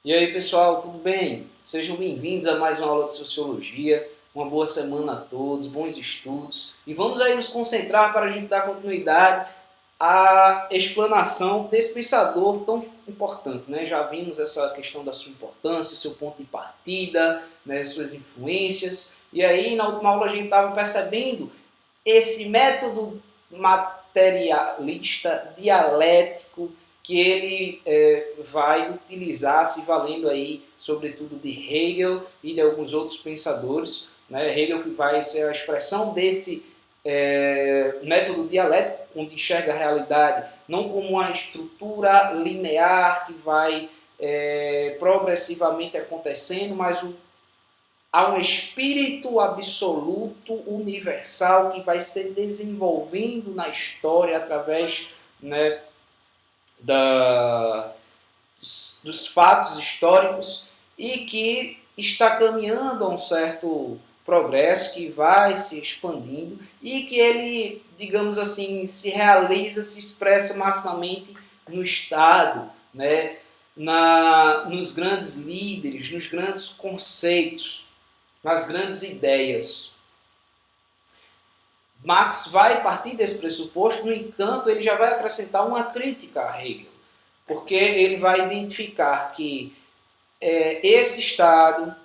E aí pessoal, tudo bem? Sejam bem-vindos a mais uma aula de Sociologia. Uma boa semana a todos, bons estudos. E vamos aí nos concentrar para a gente dar continuidade à explanação desse pensador tão importante, né? Já vimos essa questão da sua importância, seu ponto de partida, né? Suas influências. E aí na última aula a gente estava percebendo esse método materialista, dialético, que ele vai utilizar, se valendo aí, sobretudo de Hegel e de alguns outros pensadores, né? Hegel que vai ser a expressão desse método dialético, onde enxerga a realidade não como uma estrutura linear que vai progressivamente acontecendo, mas há um espírito absoluto, universal, que vai se desenvolvendo na história através, né, dos fatos históricos e que está caminhando a um certo progresso que vai se expandindo e que ele, digamos assim, se realiza, se expressa maximamente no Estado, né, nos grandes líderes, nos grandes conceitos, nas grandes ideias. Marx vai partir desse pressuposto, no entanto, ele já vai acrescentar uma crítica a Hegel, porque ele vai identificar que esse Estado,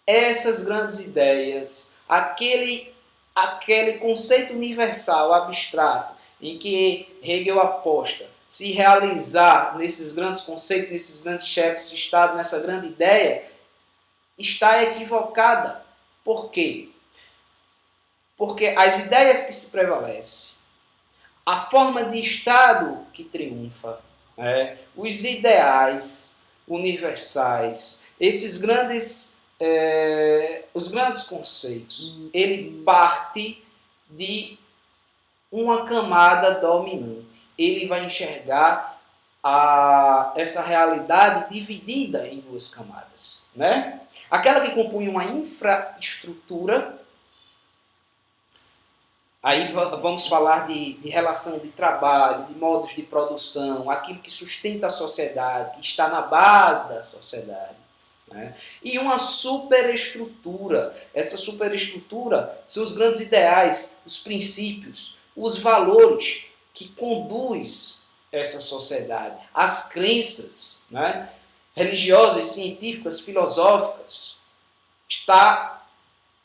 essas grandes ideias, aquele conceito universal, abstrato, em que Hegel aposta, se realizar nesses grandes conceitos, nesses grandes chefes de Estado, nessa grande ideia, está equivocada. Por quê? Porque as ideias que se prevalecem, a forma de Estado que triunfa, os ideais universais, esses grandes, os grandes conceitos, ele parte de uma camada dominante. Ele vai enxergar essa realidade dividida em duas camadas, né? Aquela que compõe uma infraestrutura. Aí vamos falar de relação de trabalho, de modos de produção, aquilo que sustenta a sociedade, que está na base da sociedade. Né? E uma superestrutura. Essa superestrutura são os grandes ideais, os princípios, os valores que conduz essa sociedade, as crenças, né? Religiosas, científicas, filosóficas. Está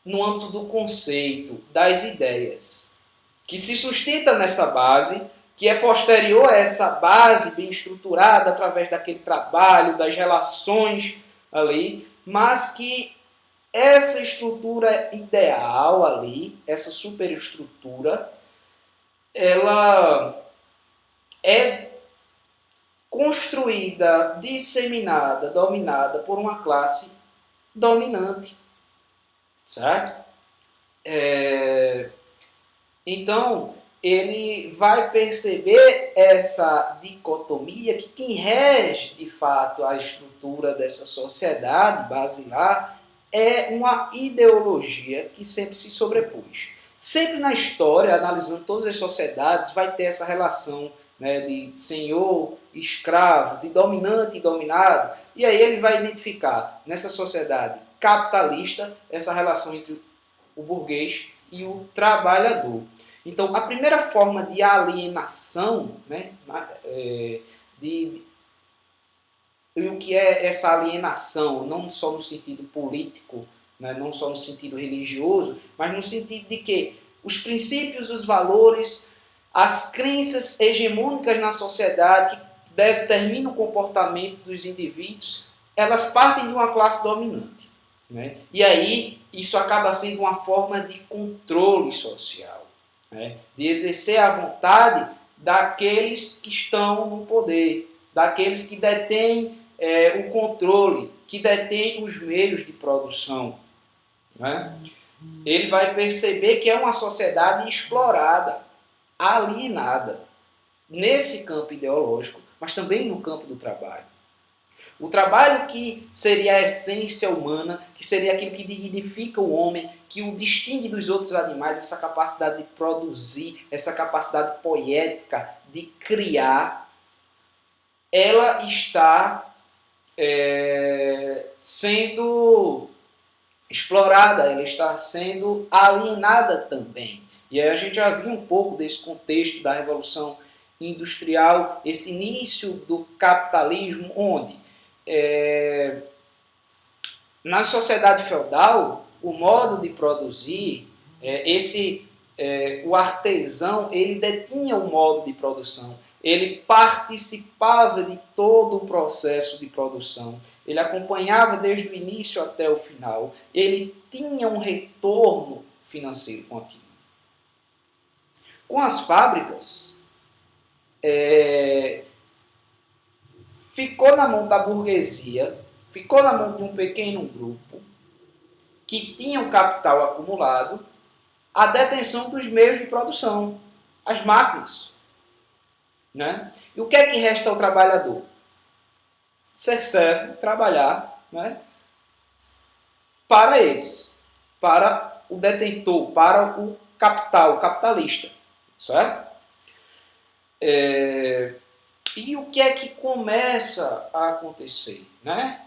no âmbito do conceito, das ideias, que se sustenta nessa base, que é posterior a essa base bem estruturada através daquele trabalho, das relações ali, mas que essa estrutura ideal ali, essa superestrutura, ela é construída, disseminada, dominada por uma classe dominante, certo? Então, ele vai perceber essa dicotomia que quem rege, de fato, a estrutura dessa sociedade basilar é uma ideologia que sempre se sobrepôs. Sempre na história, analisando todas as sociedades, vai ter essa relação, né, de senhor, escravo, de dominante e dominado. E aí ele vai identificar, nessa sociedade capitalista, essa relação entre o burguês e o trabalhador. Então, a primeira forma de alienação, né, e o que é essa alienação, não só no sentido político, né, não só no sentido religioso, mas no sentido de que os princípios, os valores, as crenças hegemônicas na sociedade que determinam o comportamento dos indivíduos, elas partem de uma classe dominante. Né? E aí, isso acaba sendo uma forma de controle social, né? De exercer a vontade daqueles que estão no poder, daqueles que detêm o controle, que detêm os meios de produção. Né? Ele vai perceber que é uma sociedade explorada, alienada, nesse campo ideológico, mas também no campo do trabalho. O trabalho que seria a essência humana, que seria aquilo que dignifica o homem, que o distingue dos outros animais, essa capacidade de produzir, essa capacidade poética de criar, ela está sendo explorada, ela está sendo alienada também. E aí a gente já viu um pouco desse contexto da Revolução Industrial, esse início do capitalismo, onde na sociedade feudal, o modo de produzir, o artesão, ele detinha o modo de produção, ele participava de todo o processo de produção, ele acompanhava desde o início até o final, ele tinha um retorno financeiro com aquilo. Com as fábricas, ficou na mão da burguesia, ficou na mão de um pequeno grupo que tinha um capital acumulado, a detenção dos meios de produção, as máquinas. Né? E o que é que resta ao trabalhador? Ser servo, trabalhar, né? Para eles, para o detentor, para o capital, o capitalista. Certo? E o que é que começa a acontecer? Né?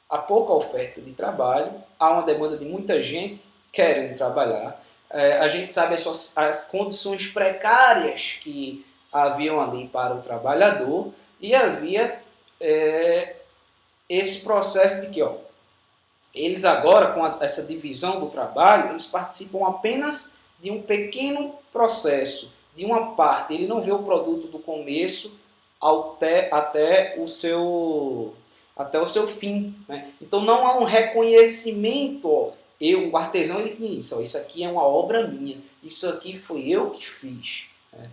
Há pouca oferta de trabalho, há uma demanda de muita gente querendo trabalhar. A gente sabe as condições precárias que haviam ali para o trabalhador e havia esse processo de que eles agora, com essa divisão do trabalho, eles participam apenas de um pequeno processo, de uma parte. Ele não vê o produto do começo até o seu fim. Né? Então não há um reconhecimento. O artesão ele tinha isso. Isso aqui é uma obra minha. Isso aqui foi eu que fiz. Né?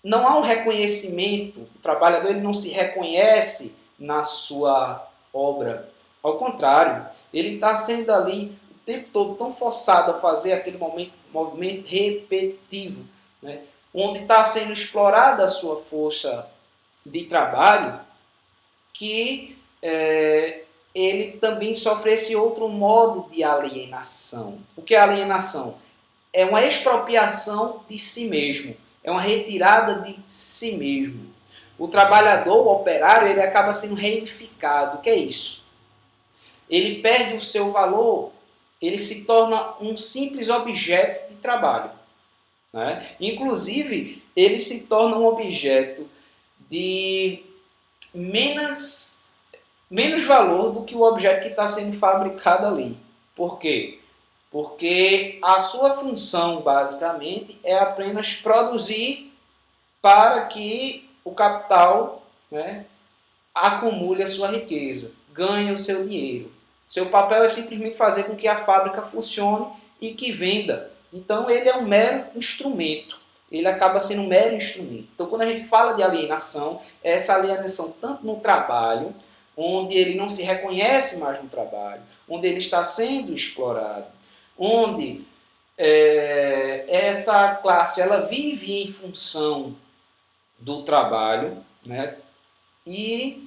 Não há um reconhecimento. O trabalhador ele não se reconhece na sua obra. Ao contrário, ele está sendo ali o tempo todo tão forçado a fazer aquele movimento repetitivo, né? Onde está sendo explorada a sua força de trabalho, que ele também sofre esse outro modo de alienação. O que é alienação? É uma expropriação de si mesmo, é uma retirada de si mesmo. O trabalhador, o operário, ele acaba sendo reificado. O que é isso? Ele perde o seu valor, ele se torna um simples objeto de trabalho. Né? Inclusive, ele se torna um objeto de menos valor do que o objeto que está sendo fabricado ali. Por quê? Porque a sua função, basicamente, é apenas produzir para que o capital, né, acumule a sua riqueza, ganhe o seu dinheiro. Seu papel é simplesmente fazer com que a fábrica funcione e que venda. Então ele é um mero instrumento. Ele acaba sendo um mero instrumento. Então quando a gente fala de alienação, é essa alienação tanto no trabalho, onde ele não se reconhece mais no trabalho, onde ele está sendo explorado, onde essa classe ela vive em função do trabalho, né? E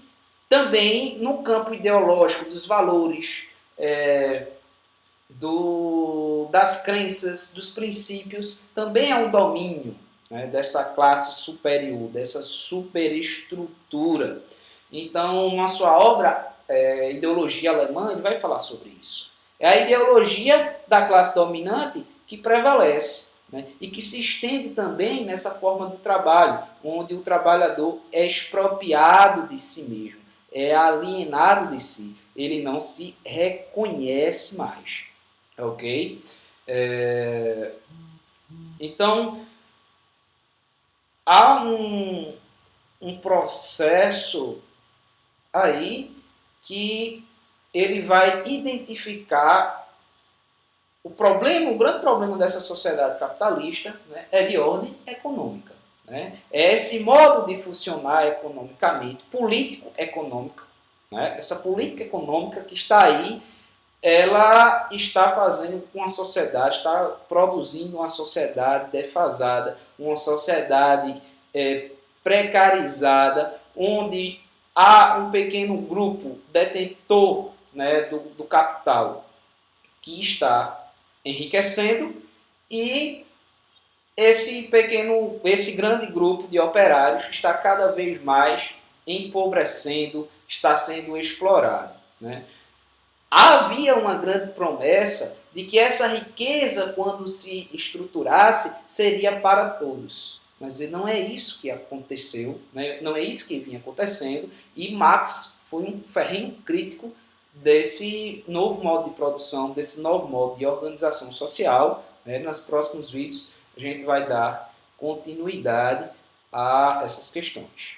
também no campo ideológico dos valores, das crenças, dos princípios, também é um domínio, né, dessa classe superior, dessa superestrutura. Então, na sua obra, Ideologia Alemã, ele vai falar sobre isso. É a ideologia da classe dominante que prevalece, né, e que se estende também nessa forma do trabalho, onde o trabalhador é expropriado de si mesmo, é alienado de si, ele não se reconhece mais. Ok? Então, há um processo aí que ele vai identificar o problema, o grande problema dessa sociedade capitalista, né, é de ordem econômica. Né? É esse modo de funcionar economicamente, político-econômico, né? Essa política econômica que está aí, ela está fazendo com a sociedade, está produzindo uma sociedade defasada, uma sociedade precarizada, onde há um pequeno grupo detentor, né, do capital que está enriquecendo e esse grande grupo de operários está cada vez mais empobrecendo, está sendo explorado, né? Havia uma grande promessa de que essa riqueza, quando se estruturasse, seria para todos. Mas não é isso que aconteceu, né? Não é isso que vinha acontecendo, e Marx foi um ferrenho crítico desse novo modo de produção, desse novo modo de organização social, né? Nos próximos vídeos a gente vai dar continuidade a essas questões.